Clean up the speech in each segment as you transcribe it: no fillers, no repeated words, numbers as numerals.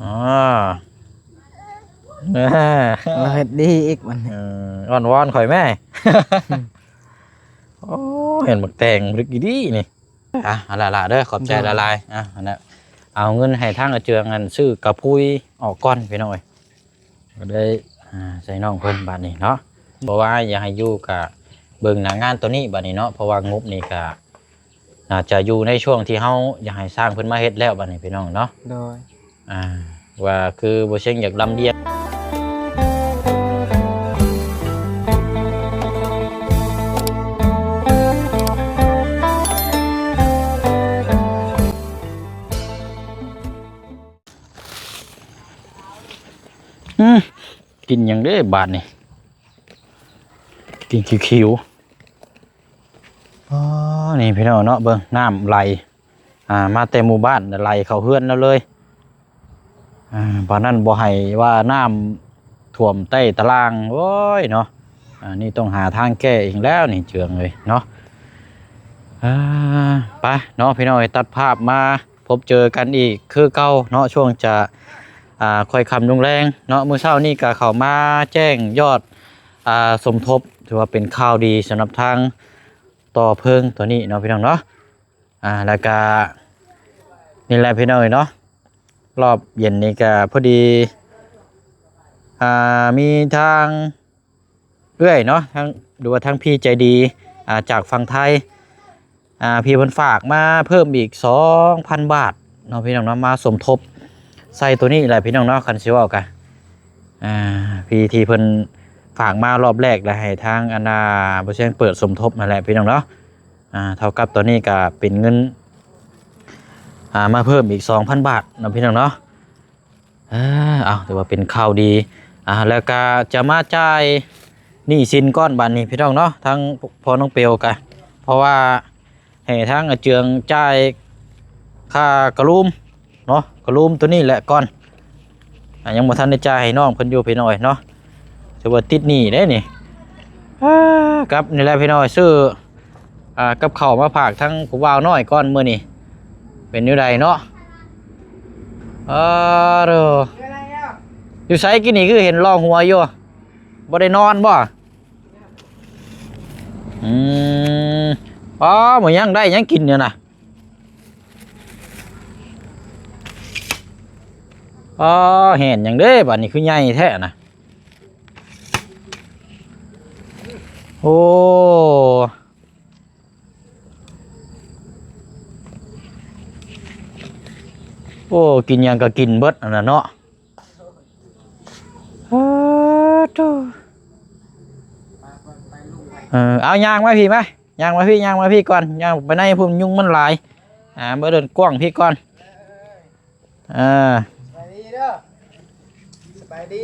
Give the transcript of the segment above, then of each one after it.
อ๋อเราเฮ็ดดีอีกมันอ่อนวอนข่อยแม่ โอ้เห็นหมึกแตงรึกดีนี่ละเด้อขอบใจละลายอันนั้นเอาเงินให้ทางอาเจืองอันซื้อกระพุ้ยออกก้อนพี่น้อยก็ได้ใส่น้องเพิ่นบาดนี้เนาะเพราะว่าอยากให้อยู่กับเบิ่งหน้างานตัวนี้บาดนี้เนาะเพราะว่างบนี่ก็น่าจะอยู่ในช่วงที่เฮาอยากให้สร้างเพิ่นมาเฮ็ดแล้วบาดนี้พี่น้องเนาะโดยว่าคือบ่เชิงอยากลำเลียงกินอย่างเด้บาดนี่กินคิวๆอ๋อนี่พี่น้องเนาะเบิ่งน้ำไหลมาเต็มหมู่บ้านไหลเข้าเฮือนแล้วเลยเพราะนั้นบ่ให้ว่าน้ำท่วมใต้ตารางโอ้ยเนาะนี่ต้องหาทางแก้อีกแล้วนี่เจืองเลยเนาะไปเนาะพี่น้องตัดภาพมาพบเจอกันอีกคือเก่าเนาะช่วงจะค่อยคำลงแรงเนาะมื้อเช้านี่ก็เข้ามาแจ้งยอดสมทบถือว่าเป็นข่าวดีสำหรับทางต่อเพิ่งตัวนี้เนาะพี่น้องเนาะแล้วก็นี่แหละพี่น้องเนาะรอบเย็นนี่ก็พอดีมีทางเรื่อยเนาะทางดูว่าทางพี่ใจดีจากฝั่งไทยพี่เพิ่นฝากมาเพิ่มอีก 2,000 บาทเนาะพี่น้องเนาะมาสมทบใส่ตัวนี้แหละพี่น้องเนาะคันสิเว้ากันพี่ที่เพิ่นฝากมารอบแรกแล้วให้ทางบ่เชิงเปิดสมทบนั่นแหละพี่น้องเนาะเท่ากับตัวนี้ก็เป็นเงินมาเพิ่มอีก 2,000 บาทเนาะพี่น้องเนาะถือว่าเป็นข่าวดีแล้วก็จะมาจ่ายหนี้สินก้อนบัดนี้พี่น้องเนาะทั้งพอน้องเปียวกันเพราะว่าให้ทั้งเจืองจ่ายค่ากระลุมเนาะกระลุมตัวนี้แหละก่อนยังบ่ทันได้จ่ายให้น้องเพิ่นอยู่พี่น้อยเนาะถือว่าติดหนี้ได้นี่ครับนี่แหละพี่น้อยซื้อกับข้าวมาฝากทั้งผู้บ่าวน้อยก่อนมื้อนี้เป็นอยู่ใดเนาะเด้ออยู่ไสกินนี่คือเห็นร้องหัวอยู่บ่ได้นอนบ่บ่ยังได้ยังกินอยู่น่ะเห็นหยังเด้บัดนี้คือใหญ่แท้น่ะโอ้กินยังก็กินเบิดอันนั้นเนาะเอายางมาพี่ไหมยางมาพี่ก่อนยางไปในพุ่มยุงมันหลายเมื่อเดินกว้างพี่ก่อนสบายดีเด้อสบายดี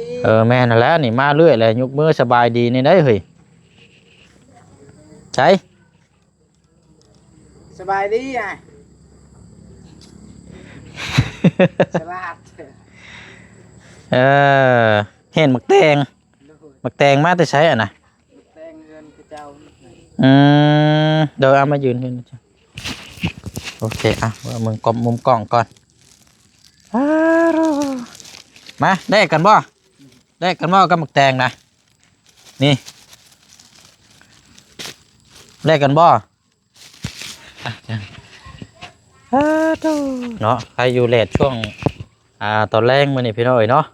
แม่นั่นแหละนี่มาเรื่อยเลยยกมือสบายดีนี่ได้เฮ้ยใช่สบายดีสลาดเห็นหมักแตงมาแต่ใช้นะแตงเงินกระเจ้าเดี๋ยวเอามายืนขึ้นจ้ะโอเคมึงกลมมุมกล่องก่อนมาได้กันบ่กับหมักแตงนะนี่ได้กันบ่เนาะใครอยู่เลทช่วงตอนแรกมื้อนี้พี่น้อยเนาะ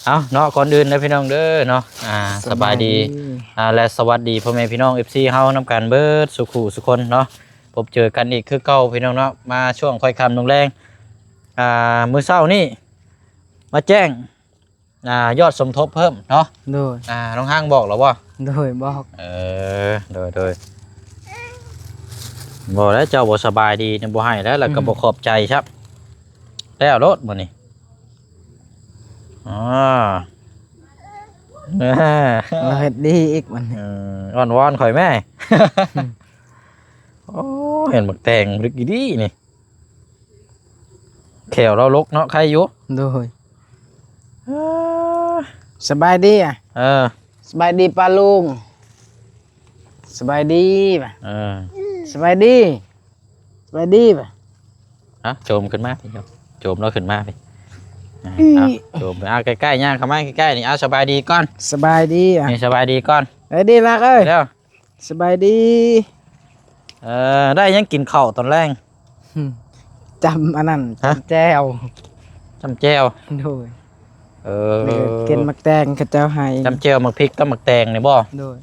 เอาเนาะก่อนอื่นนะพี่น้องเด้อเนาะสบายดีและสวัสดีพ่อแม่พี่น้อง FC เฮานำกันเบิดสุขุสุคนเนาะพบเจอกันอีกคือเก่าพี่น้องเนาะมาช่วงค่อยค่ำลงแรงมื้อเช้านี่มาแจ้งยอดสมทบเพิ่มเนาะโดยน้องห้างบอกหรอว่าโดยบอกโดยบอกแล้วเจ้าบ่สบายดีเนี่ยบ่ให้แล้วก็บ่ขอบใจครับแล้วรถมื้อนี้เราเฮ็ดดีอีกมันอ่อนวอนข่อยแม่ เห็นหมึกแตงรึกดีนี่แขวเราลกเนาะใครอยู่โดยสบายดีสบายดีป้าลุงสบายดีป่ะสบายดีป่ะโจมขึ้นมาพี่โจ จมเราขึ้นมาพี่โจมไปใกล้ๆย่างเข้ามาใกล้ๆนี่สบายดีก่อน สบายดีอ่ะ นี่สบายดีก่อน ดีรักเอ้ย เดี๋ยว สบายดี ได้ยังกินข้าวตอนแรก จำอันนั้น ฮะ จำแจ้ว จำแจ่ว โดย เออ กินมักแตงกับเจ้าไห้ จำแจ่วหมักพริกกับหมักแตงนี่บ่ โดย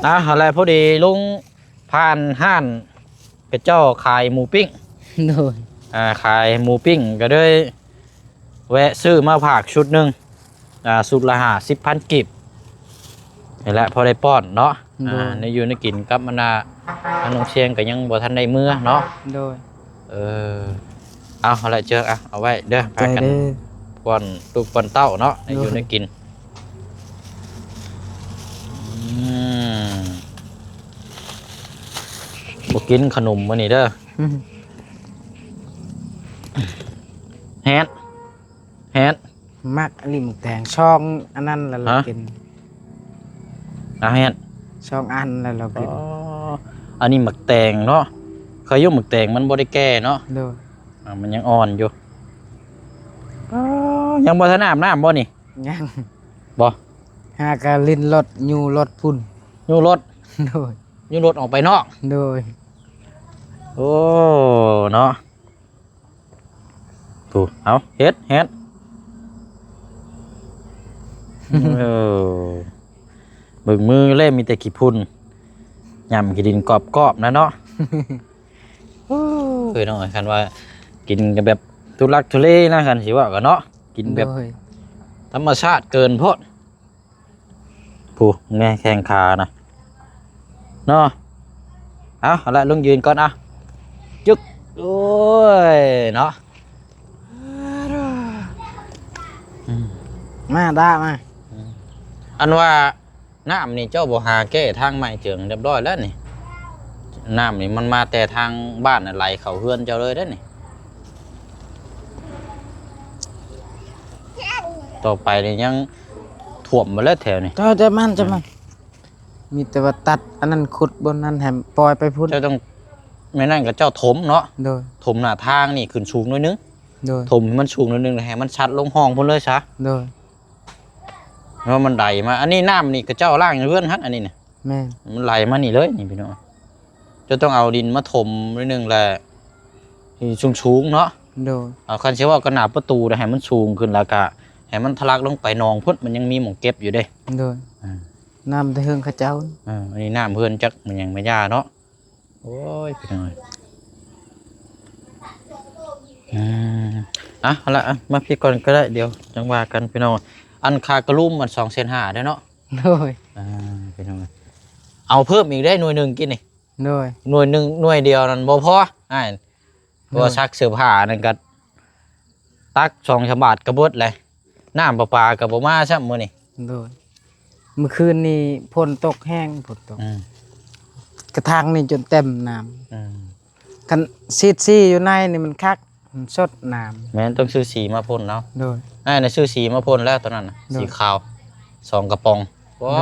อะไรพอดีลุงผ่านห้านเป็นเจ้าขายหมูปิ้ง โดย ขายหมูปิ้งก็เลยแวะซื้อมาผักชุดหนึ่งสุดละ50,000 กิบนี่แหละพอได้ป้อนเนาะในอยู่ในกินกับมันทางน้องเชียงก็ยังบ่ทันได้มือเนาะ โดย เอาละเจอเอาไว้เด้อ ใจ พากัน เด้อ ป้อนลูกป้อนเต้าเนาะในอยู่ในกินบ่กินขนมมื้อนี้เด้อแฮด มักอันนี้มักแตงช่องอันนั้นแล้วเรา ฮะ กิน แฮด ช่องอันแล้วเรากิน อันนี้หมักแตงเนาะเคยยุ่หมักแตงมันบ่ได้แก่เนาะ โดย มันยังอ่อนอยู่ยังบ่ทันอาบน้ำบ่นี่ ยัง บ่ หากะลินรถอยู่รถพุ่น ยูรถ โดย ยูรถออกไปนอก โดย โอ้เนาะถูกเอาเฮ็ดเบิ่งมือเล่มมีแต่ขี้พุ่นยำกินดินกรอบๆนะเนาะเคยน้อยคันว่ากินกันแบบทุลักทุเลนะคันสิว่ากันเนาะกินแบบ โดย ธรรมชาติเกินโพดผู้แง่แข้งขานะเนาะเอาละลุงยืนก่อนจึ๊กโอ้ยเนาะ มาได้มา อันว่าน้ำนี่เจ้าบ่หาแก้ทางใหม่เจิงเรียบร้อยแล้วนี่น้ำนี่มันมาแต่ทางบ้านไหลเขาเฮือนเจ้าเลยได้อนี่ต่อไปนี่ยังท่วมมาแล้วแถวนี่ เจ้าจะมันมีแต่ว่าตัดอันนั้นขุดบนนั้นแหมปล่อยไปพุ่น เจ้าต้องไม่นั่นกับเจ้าถมเนาะ โดย ถมหน้าทางนี่ขึ้นสูงหน่อยนึง โดย ถมให้มันสูงหน่อยนึงแล้วให้มันชัดลงห้องพุ่นเลยซะ โดย เพราะมันไหลมาอันนี้น้ำนี่กับเจ้าล่างเพื่อนฮักอันนี้เนี่ย แม่ มันไหลมานี่เลยนี่พี่น้องจะต้องเอาดินมาถมนิดนึงแหละสูงๆเนาะ โดย เอาคันเชื่อว่ากระหนาบประตูนะให้มันสูงขึ้นแล้วก็ให้มันทะลักลงไปนองพุ่นมันยังมีหม่องเก็บอยู่เด้ โดยน้ำแต่เฮืองเขาเจ้า อันนี้น้ำเพื่อนจักมันยังไม่ย่าเนาะโอ้ยพี่น้องเอาละมาพี่ก่อนก็ได้เดี๋ยวจังว่ากันพี่น้องอันคากระลุ่มมัน2,500,000ได้เนาะ โดย พี่น้องเอาเพิ่มอีกได้หน่วยหนึ่งกินนี่ โดย หน่วยหนึ่งหน่วยเดียวนั่นบ่พอตัวซักเสื้อผ้านั่นก็ตัก2 ฉบับกระเบิดเลยน้ำประปากับบ่มาซ้ำมื้อนี่ โดยเมื่อคืนนี้ฝนตกแห้งฝนตกกระถางนี่จนเต็มน้ำกันซีอยู่ในนี่มันคักมันสดน้ แม่นต้องซื้อสีมาพ่นเนาะ ำโดย น่ะซื้อสีมาพ่นแล้วตอนนั้นน่ะ โดย สีขาว2 กระป๋องโอ้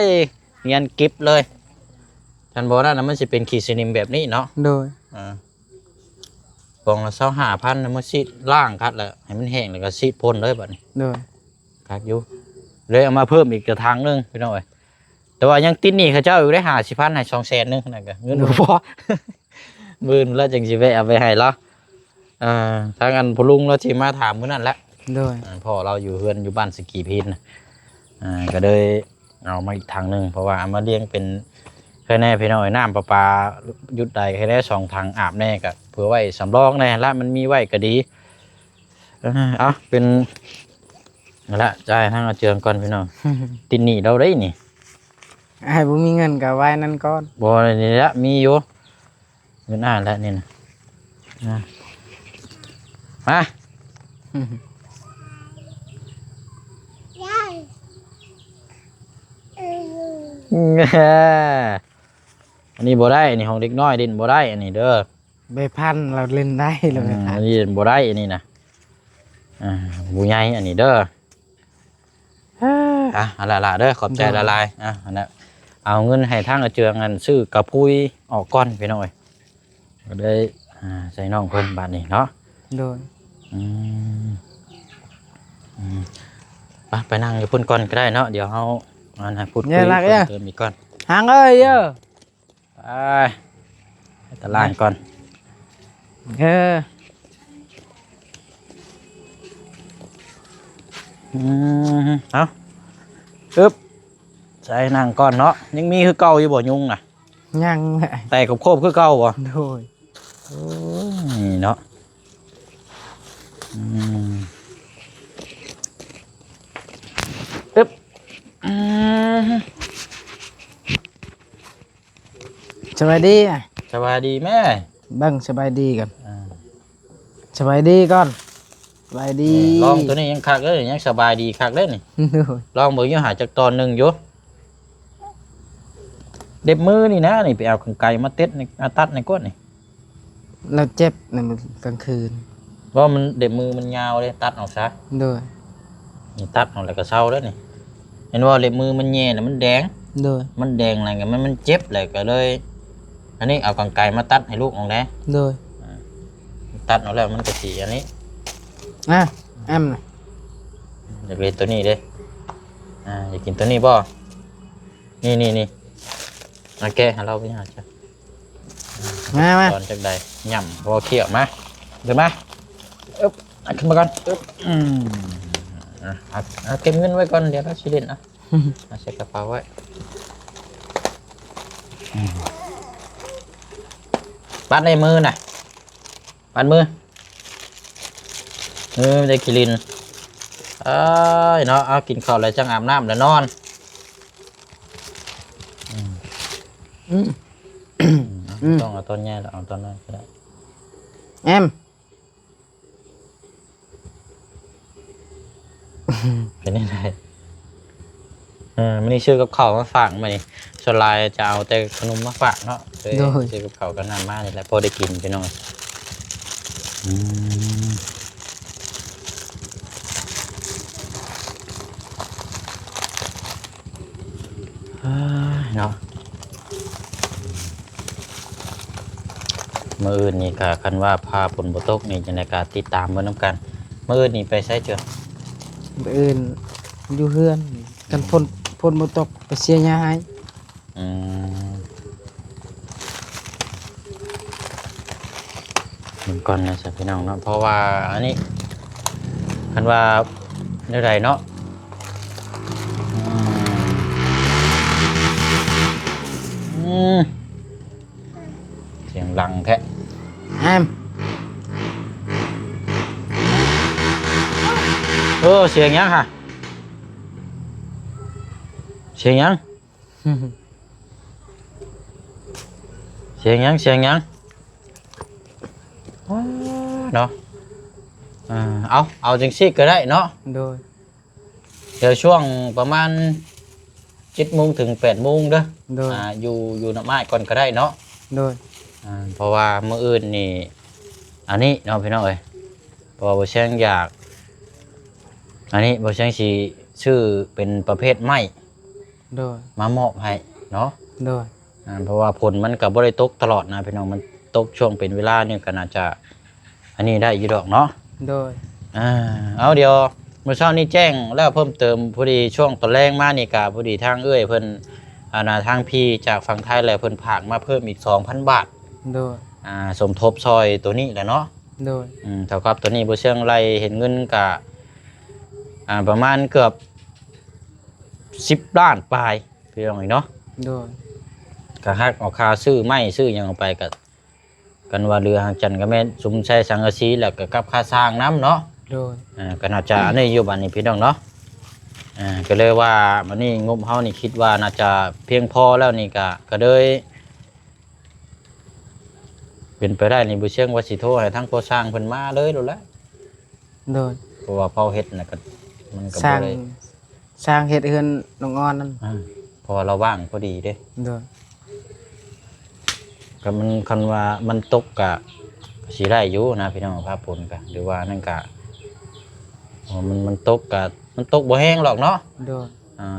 ยเนียนกิ๊บเลยฉันบอกว่านะมันสิเป็นขีดสนิมแบบนี้เนาะ โดย กล่องละ25,000นะมันซีดล่างคัดแล้วให้มันแห้งแล้วก็ซีดพ่นเลยบัดนี้ โดย คักอยู่เลยเอามาเพิ่มอีกกระถางนึงพี่น้องเอ้ยแต่ว่ายังติดหนี้เขาเจ้าอยู่ได้50,000ให้200,000นึงนั่นก็เงินบ่พอ มื่นแล้วจังสิไปเอาไปให้ละทางอันพลุงเราสิมาถามมื้อนั้นแหละ โดย พ่อเราอยู่เฮือนอยู่บ้านสกีพินนะก็เลยเอามาอีกทางหนึงเพราะว่าเอามาเลี้ยงเป็นแค่แน่พี่น้อยน้ำประปายุดใดแค่ได้2 ถังอาบแน่ก็เผื่อไว้สำรองแน่ละมันมีไว้ก็ดีเป็นนั่นละจ่ายทางเอาเจืองก่อนพี่น้อง ติดหนี้เราได้นี่ ไอ้บ่มีเงินก็ไว้นั่นก่อน บ่นี่ละมีอยู่เงินอ่านแล้วนี่นะมา อันนี้บ่ได้อันนี้ของเด็กน้อยดินบ่ได้อันนี้เด้อ ใบพันเราเล่นได้เราไม่ อั พัน นนี้บ่ได้อันนี้นะบุญใหญ่อันนี้เด้อละเด้อขอบใจละลายอันนั้น เอาเงินให้ทางอาเจืองอันซื้อกระปุยออกก่อนพี่น้องเอ้ยก็ได้ใส่น้องเพิ่นบาดนี้เนาะ โดย อืมอืมไปนั่งอยู่พุ่นก่อนก็ได้เนาะเดี๋ยวเฮาพูดคุยเพิ่มเติมอีกก่อน หางเอ้ยเด้อ ไปตลาดก่อน เออ เอาอึ๊บใส่นั่งก่อนเนาะยังมีคือเก่าอยู่บ่ยุงน่ะ ยังแหละ แต่กับโคบคือเก่าบ่ โดย โอ้ยเนาะอึ๊บสบายดีอ่ะ สบายดีแม่ เบิ่งสบายดีกันสบายดีก่อนสบายดี ลองตัวนี้ยังคักเลยยังสบายดีคักเลยนี่ โดย ลองเบิ่งอยู่หาจากตอนหนึงอยู่เด็บมือนี่นะนี่ไปเอากรรไกรมาเต็ดในตัดในก้นนี่ เราเจ็บในกลางคืน เพราะมันเด็บมือมันยาวเลยตัดออกซะ โดย นี่ตัดออกแล้วก็เศร้าแล้วนี่เห็นว่าเล็บมือมันแย่แล้วมันแดง โดย มันแดงอะไรกันมันเจ็บเลยก็เลย อันนี้เอากรรไกรมาตัดให้ลูกออกแล้ว โดย ตัดออกแล้วมันก็สีอันนี้ อ่ะแอมน่ะ อยากเล่นตัวนี้เด้อยากกินตัวนี้บ่นี่มาแกะให้เราไปหาจ้ะ มา ตอนจากใดย่ำพอเขี่ยวมาเดินมาอึ๊บเอาขึ้นมาก่อนอึ๊บเอาเก็บเงินไว้ก่อนเดี๋ยวเราชิเล่นนะเอาใส่กระเป๋าไว้ปัดในมือน่ะปัดมือมันจะกิลินเนาะเอากินข้าวแล้วจังอาบน้ำแล้วนอนต้องเอาตอนแย่แล้วเอาตอนนั้นก็ได้ แอม เป็นยังไงมันนี่ชื่อกับเขาวมาฝากมานี่ส่วนลายจะเอาแต่ขนมมาฝากเนาะเลยชื่อกับเขาวก็นานมากนี่แหละพอได้กินไปหน่อยเนาะมื่ออื่นนี่ค่ะคันว่าพาผลบตกนี่จะในการติดตามเมื่อน้ำกันมื่ออื่นนี่ไปใช้เจอ อื่นอยู่เฮือนกันพ่นบ่ตกไปเสียยาให้ เหมือนก่อนนะสิพี่น้องเนาะเพราะว่าอันนี้คันว่าเท่าไรเนาะเสียงดังแค่ แอม เสียงยังค่ะเสียงยังเสียงยังเนาะเอาจังซี่ก็ได้เนาะ โดย เดี๋ยวช่วงประมาณ7 โมงถึง8 โมงเด้อ โดย อยู่น้ำไม้ก่อนก็ได้เนาะ โดย เพราะว่ามื้ออื่นนี่อันนี้เนาะพี่น้องเอ้ยเพราะว่าบ่แช่งอยากอันนี้บ่แช่งสิชื่อเป็นประเภทไม้ โดย มามอบให้เนาะ โดย เพราะว่าผลมันก็บ่ได้ตกตลอดนะพี่น้องมันตกช่วงเป็นเวลาเนี่ยก็น่าจะอันนี้ได้อยู่ดอกเนาะ โดย เอาเดี๋ยวเมื่อเช้านี้แจ้งแล้วเพิ่มเติมพอดีช่วงตอนแรกมานี่ก็พอดีทางเอ้ยเพิ่นทางพี่จากฝั่งไทยแล้วเพิ่นผากมาเพิ่มอีก 2,000 บาท โดย สมทบซอยตัวนี้แหละเนาะ โดย เท่ากับตัวนี้บ่เชิงไรเห็นเงินกะประมาณเกือบ10 ล้านปลายพี่น้องเนาะ โดย ก็ฮักเอาค่าซื้อไม้ซื้อหยังออกไปก็กันว่าเรือหางจันทร์ก็แม่นสุมใช้สังกะสีแล้วก็กับค่าสร้างน้ำเนาะ โดย ก็น่าจะอันนี้อยู่บัดนี้พี่น้องเนาะก็เลยว่าวันนี้งบเฮานี่คิดว่าน่าจะเพียงพอแล้วนี่ก็เลยเป็นไปได้นี่บ่เชิงว่าสิโทรให้ทั้งผู้สร้างเพิ่นมาเลยโลดแหละ โดย เพราะว่าเผาเฮ็ดน่ะก็มันก็ สร้า บ่ ง ได้ สร้างเฮ็ดเฮือนน้องออนนั่น เพอเราว่างพอดีเด้ โดย ก็มันคันว่ามันตกก็สิได้อยู่นะพี่น้องภาพผลก็หรือว่านั่นก็มันตกก็มันตกบ่แห้งหรอกเนาะ โดย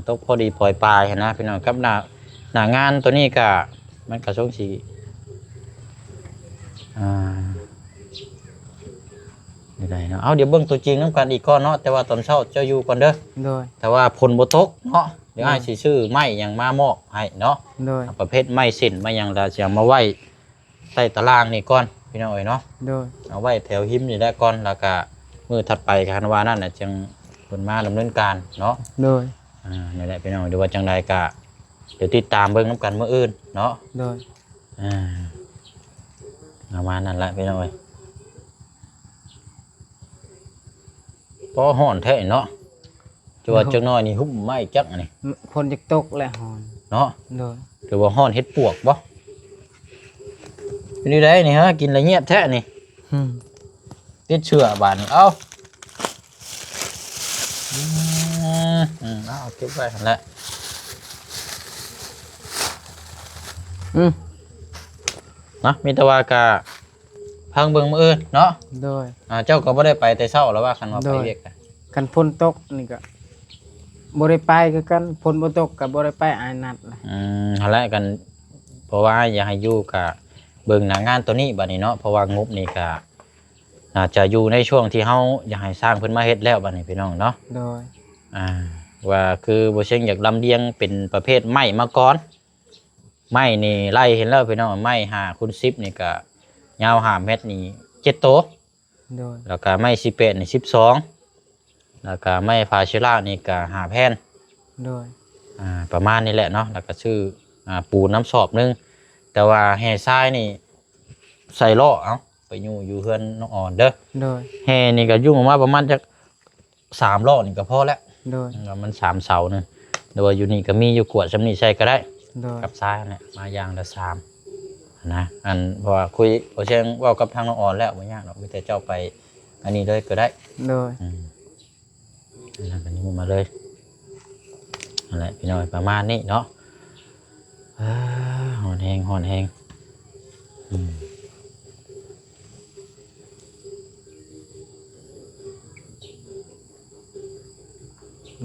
ตกพอดีปล่อยปลายหั้นนะพี่น้องกับหน้า หน้างานตัวนี้ก็มันก็ช่วงสีได้เนาะเอาเดี๋ยวเบิ่งตัวจริงน้ำกันอีกก่อนเนาะแต่ว่าตอนเช้าเจ้าอยู่ก่อนเด้อ โดย แต่ว่าผลบ่ตกเนาะเดี๋ยวให้สิซื้อไม้หยังมามอบให้เนาะ โดย ประเภทไม้เส้นไม้หยังเราจะมาไว้ใต้ตารางนี่ก่อนพี่น้องเอ้ยเนาะ โดย เอาไว้แถวหิมนี่แหละก่อนแล้วก็มื้อถัดไปคันว่านั่นน่ะจึงเพิ่นมาดำเนินการเนาะ โดย นี่แหละพี่น้องเดี๋ยวว่าจังใดก็เดี๋ยวติดตามเบิ่งน้ำกันมื้ออื่นเนาะ โดย ประมาณนั้นแหละพี่น้องเอ้ยพอฮ้อนแท้เนาะจังว่าจังน้อยนี่หุ้มไม้จักอันนี้ ฝนจะตกและหอน เนาะ โดย หรือว่าฮ้อนเฮ็ดปวกบ่เป็นนี่ได้นี่ฮะกินละเงียบแท้นี่ติดเชื้อบาดนี่เอ้าเอาเก็บไว้หั่นแหละนะมีแต่ว่ากะพังเบิ่งมื้ออื่นเนาะ โดย เจ้าก็บ่ได้ไปแต่เช้าแล้วว่าคันว่าไปเวียกกัน กันฝนตกนี่ก็บ่ได้ไปคือกันฝนบ่ตกก็บ่ได้ไปอายนัดล่ะ หั่นแหละกันเพราะว่าอยากให้อยู่กะเบิ่งหน้างานตัวนี้บัดนี้เนาะเพราะว่างบนี่ก็น่าจะอยู่ในช่วงที่เฮาอยากให้สร้างเพิ่นมาเฮ็ดแล้วบัดนี้พี่น้องเนาะ โดย ว่าคือบ่เชิงอยากลำเลียงเป็นประเภทไม้มาก่อนไม้นี่ไล่เห็นแล้วพี่น้องไม้5คูณ10นี่ก็ยาว5เมตรนี่7โตะ โดย แล้วก็ไม้18นี่12แล้วก็ไม้ฟาเชล่านี่ก็5แผ่น โดย ประมาณนี้แหละเนาะแล้วก็ชื่อปูน้ำสอบนึงแต่ว่าแห่ทรายนี่ใส่ล้อเอาไปอยู่เฮือนน้องอ่อนเด้อ โดย แห่นี่ก็ยุ่งออกมาประมาณจัก3ล้อนี่ก็พอแล้ว โดย แล้วมัน3เสานึงโดยอยู่นี่ก็มีอยู่กวดสำนีใช้ก็ได้ โดย กับทรายเนี่ยมาอย่างละ3นะอันเพราะว่าคุยบ่เชิงเว้ากับทางน้องอ่อนแล้วบ่ยากหรอกมีแต่เจ้าไปอันนี้เลยก็ได้ โดย นั่นก็นี่มาเลยนั่นแหละพี่น้อยประมาณนี้เนาะหอนแหงม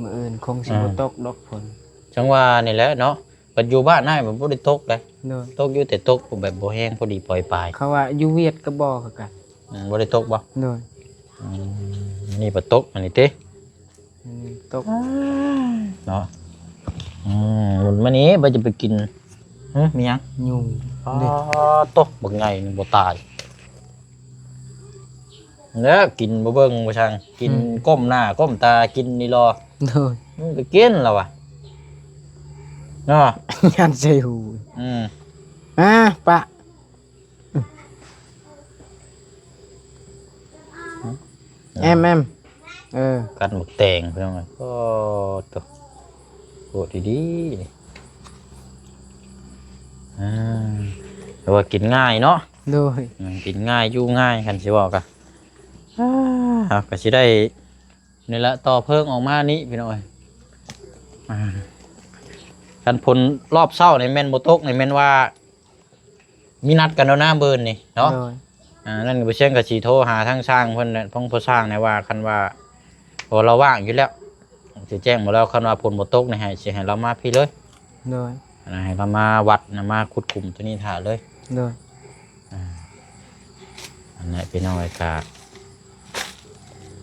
ื้ออื่นคงสิบ่ตกดอกฝน จังว่านี่แหละเนาะปัจจุบันนายมันบ่ได้ตกเลย โดย ตกอยู่แต่ตกแบบบ่แห้งพอดีปล่อยปลาย เขาว่าอยู่เวียดก็บ่คือกัน บ่ได้ตกบ่ โดย นี่บ่ตกอันนี้ติ ตก เนาะมันมานี้บ่จะไปกินมีหยัง ยุง ตกบักใหญ่นี่บ่ตายแล้วกินบ่เบิ่งบ่ช่างกินก้มหน้าก้มตากินนี่รอ โดย มันก็กินแล้วอ่ะเนาะ ยันใส่หู ปะแอมกันหมึกแตงพี่น้องเอ้ยก็ตัวโคตรดีๆนี่แต่ว่ากินง่ายเนาะ โดย กินง่ายอยู่ง่ายกันสิบอกกันก็สิได้นี่ละต่อเพิ่งออกมานี้พี่น้องเอ้ยกันผลรอบเศร้าในแม่นโมตกในแม่นว่ามีนัดกันแล้วหน้าเบิร์นนี่เนาะ โดย นั่นก็เช่นกับสีโทรหาทั้งช่างเพิ่นน่ะพ้องผู้สร้างในว่าคันว่าพอเราว่างอยู่แล้วสิแจ้งหมดแล้วคันว่าผลบ่ตกนี่ให้สิให้เรามาพี่เลย โดย ให้เรามาวัดนะมาขุดคุมตัวนี้ถ่าเลย โดย อันนี้พี่น้อย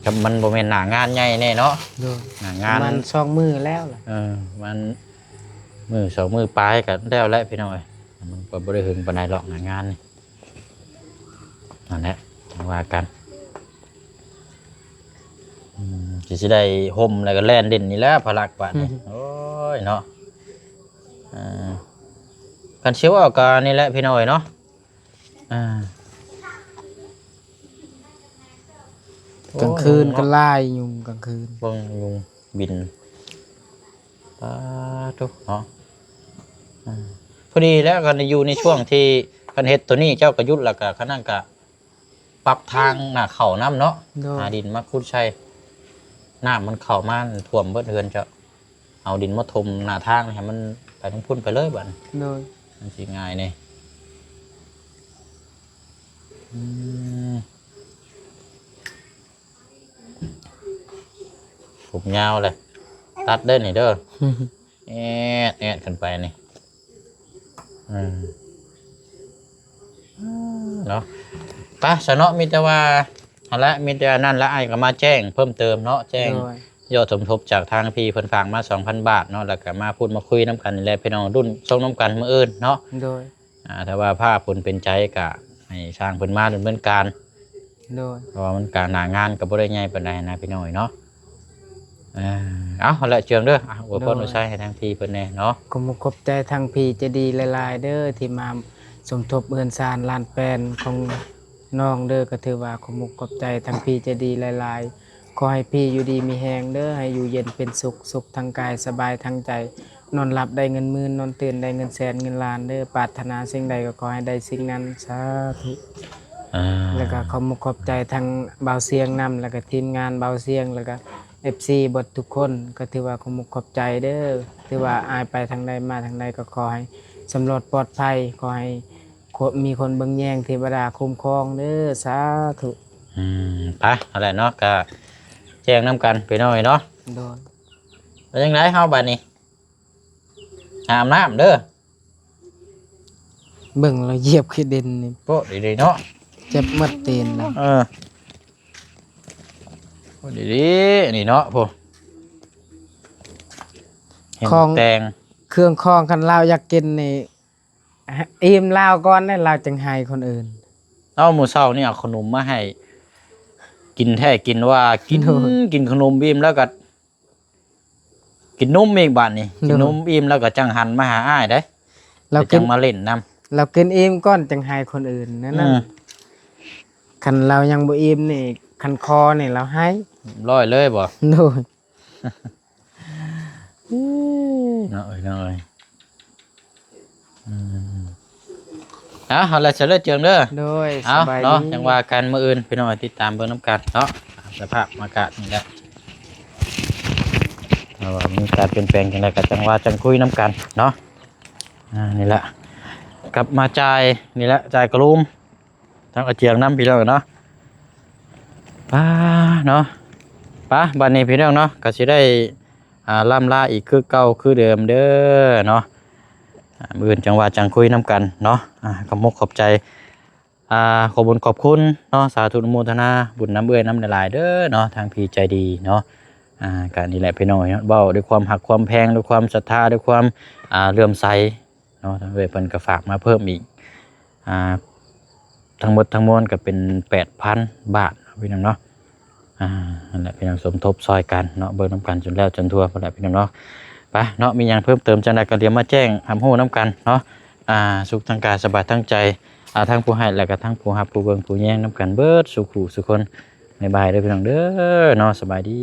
กับมันบ่แม่นหน้างานใหญ่แน่เนาะ โดย หน้างาน มันสองมือแล้วล่ะ มันมือ2มือปลายก็แล้วแหละพี่น้อยมันก็บ่ได้หึงปานใดหรอกหน้างานนี่นั่นแหละว่ากันสิได้ห่มแล้วก็แล่นเด่นนี่แหละพลักบาดนี่โอ้ยเนาะกันเชียวเอาการนี่แหละพี่น้อยเนาะกลางคืนก็ไล่ยุงกลางคืน เบิ่งยุงบินปาทุกเนาะพอดีแล้วกันอยู่ในช่วงที่กันเฮ็ดตัวนี้เจ้ากระยุทธ์แล้วก็ขนั่นก็ปรับทางหน้าเข่าน้ำเนาะ โดย หาดินมาคุดใช้น้ำมันเข่ามาท่วมเบิดเฮือนเจ้าเอาดินมาถมหน้าทางให้มันไปทั้งพุ่นไปเลยบัด โดย มันสิง่ายนี่ผมยาวเลยตัดเด้อนี่เด้อแอดขึ้นไปนี่ เนาะไปซะเนาะมีแต่ว่าเอาละมีแต่นั่นละไอ้ก็มาแจ้งเพิ่มเติมเนาะแจ้ง โดย ยอดสมทบจากทางพี่เพิ่นฝากมา 2,000 บาทเนาะแล้วก็มาพูดมาคุยน้ำกันนี่แหละพี่น้องรุ่นส่งน้ำกันมื้ออื่นเนาะ โดย ถ้าว่าภาพเพิ่นเป็นใจก็ให้สร้างเพิ่นมาดำเนินการ โดย เพราะว่ามันการหน้างานก็บ่ได้ใหญ่ปานใดนะพี่น้อยเนาะเอาละเจืองเด้ออวยพรอวยชัยให้ทางพี่เพิ่นแน่เนาะ ขอมุกขอบใจทางพี่ใจะดีหลายๆเด้อที่มาสมทบเงินซานล้านแปนของน้องเด้อก็ถือว่าขอมุกขอบใจทางพี่ใจะดีหลายๆขอให้พี่อยู่ดีมีแฮงเด้อให้อยู่เย็นเป็นสุขสุขทางกายสบายทางใจ นอนหลับได้เงินหมื่นนอนตื่นได้เงินแสนเงินล้านเด้อปรารถนาสิ่งใดก็ขอให้ได้สิ่งนั้นสาธุแล้วก็ขอมุกขอบใจทางเบาเสียงนำแล้วก็ทีมงานเบาเสียงแล้วก็ FC บททุกคนก็ถือว่าขอมุกขอบใจเด้อถือว่าอายไปทางใดมาทางใดก็ขอให้สำรวจปลอดภัยขอให้มีคนเบิ่งแยงเทวดาคุ้มครองเด้อสาธุ ไปอะไรเนาะก็แจ้งน้ำกันไปหน่อยเนาะ โดย แล้วยังไงเฮาบัดนี้อาบน้ำเด้อ เบิ่งเราเหยียบขี้ดินนี่ โป๊ะดีๆเนาะ เจ็บหมดตีนแล้ว โป๊ะดีๆนี่เนาะพ่อเห็นแตง เครื่องคองคันเราอยากกินนี่อิ่มลาวก่อนได้เราจังให้คนอื่น เอาหมูเศร้านี่เอาขนมมาให้ กินแท้กินว่ากิน โอ้ย กินขนมอิ่มแล้วก็กินนมอีกบาดนี่กินนมอิ่มแล้วก็จังหันมาหาอ้ายได้ เรา แต่ กิ จั น งมาเล่นนํ เรากินอิ่มก่อนจังให้คนอื่นนั่นน่ะคันเรายังบ่อิ่มนี่คันคอนี่เราให้ ร้อยเลยบ่ โดย เนาะเอาละเสร็จแล้วเจิงเด้อ โดยส เอา บาย เนาะ ดี ยังว่ากันมื้ออื่นพี่น้องติดตามเบิ่งน้ำกันเนาะตามสภาพอากาศนี่แหละเอาว่ามีการเปลี่ยนแปลงจังไดก็จังว่าจังคุยน้ำกันเนาะนี่แหละกลับมาจ่ายนี่แหละจ่ายกระลุมทั้งอาเจียงน้ำพี่น้องเนาะป้าเนาะป้าบัดนี้พี่น้องเนาะก็สิได้ล่ำลาอีกคือเก่าคือเดิมเด้อเนาะมื้ออื่นจังว่าจังคุยน้ำกันเนาะขอบมกขอบใจขอบคุญขอบคุณเนาะสาธุอนุโมทนาบุญน้ำเอื้อยน้ำหลายๆเด้อเนาะทางพี่ใจดีเนาะการนี่แหละพี่น้องเนาะเบ้าด้วยความหักความแพงด้วยความศรัทธาด้วยความเลื่อมใสเนาะทางเอื้อยเพิ่นก็ฝากมาเพิ่มอีกทั้งหมดทั้งมวลก็เป็น 8,000 บาทพี่น้องเนาะนั่นแหละพี่น้องสมทบซอยกันเนาะเบิ่งน้ำกันจนแล้วจนทั่วพุ่นแหละพี่น้องเนาะไปเนาะมีหยังเพิ่มเติมจังไดก็เดี๋ยวมาแจ้งหำโหน้ำกันเนาะสุขทางกายสบายทางใจทั้งผู้ให้และก็ทั้งผู้รับผู้เบิ่งผู้แย่งน้ำกันเบิดสุขสุขคนบ๊ายบายเด้อพี่น้องเด้อเนาะสบายดี